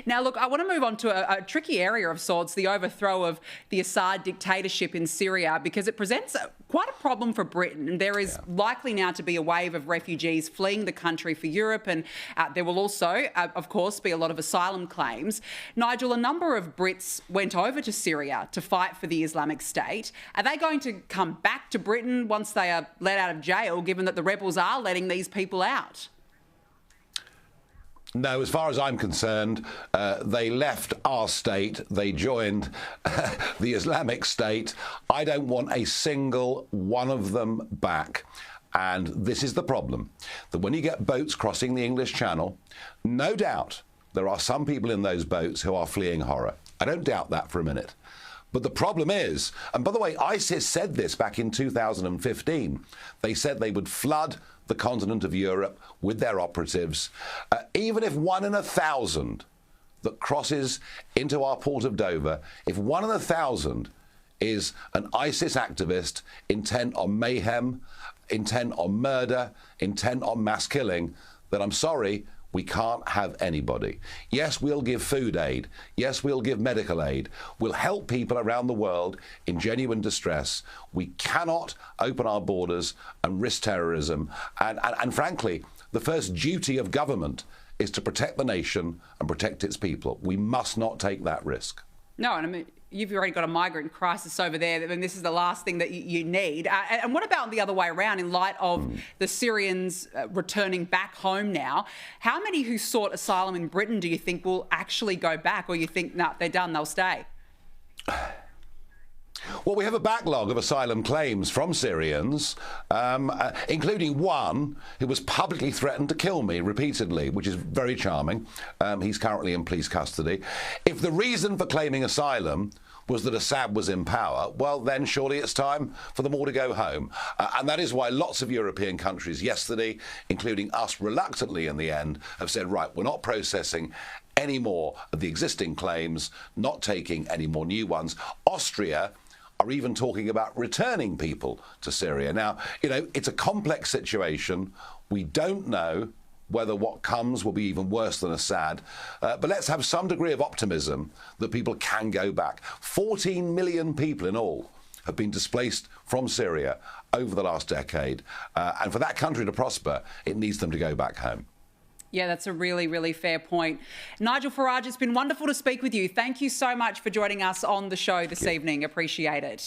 Now, look, I want to move on to a tricky area of sorts, the overthrow of the Assad dictatorship in Syria, because it presents quite a problem for Britain. There is likely now to be a wave of refugees fleeing the country for Europe, and there will also, of course, be a lot of asylum claims. Nigel, a number of Brits went over to Syria to fight for the Islamic State. Are they going to come back to Britain once they are let out of jail, given that the rebels are letting these people out? No, as far as I'm concerned, they left our state. They joined the Islamic State. I don't want a single one of them back. And this is the problem, that when you get boats crossing the English Channel, no doubt there are some people in those boats who are fleeing horror. I don't doubt that for a minute. But the problem is, and by the way, ISIS said this back in 2015. They said they would flood the continent of Europe with their operatives. Even if 1 in 1,000 that crosses into our port of Dover, if 1 in 1,000 is an ISIS activist intent on mayhem, intent on murder, intent on mass killing, then I'm sorry, we can't have anybody. Yes, we'll give food aid. Yes, we'll give medical aid. We'll help people around the world in genuine distress. We cannot open our borders and risk terrorism. And frankly, the first duty of government is to protect the nation and protect its people. We must not take that risk. No, and I mean, you've already got a migrant crisis over there. I mean, this is the last thing that you need. And what about the other way around, in light of the Syrians returning back home now? How many who sought asylum in Britain do you think will actually go back, or you think, no, they're done, they'll stay? Well, we have a backlog of asylum claims from Syrians, including one who was publicly threatened to kill me repeatedly, which is very charming. He's currently in police custody. If the reason for claiming asylum was that Assad was in power, well, then surely it's time for them all to go home. And that is why lots of European countries yesterday, including us reluctantly in the end, have said, right, we're not processing any more of the existing claims, not taking any more new ones. Austria are even talking about returning people to Syria. Now, you know, it's a complex situation. We don't know whether what comes will be even worse than Assad. But let's have some degree of optimism that people can go back. 14 million people in all have been displaced from Syria over the last decade. And for that country to prosper, it needs them to go back home. Yeah, that's a really, really fair point. Nigel Farage, it's been wonderful to speak with you. Thank you so much for joining us on the show this evening. Appreciate it.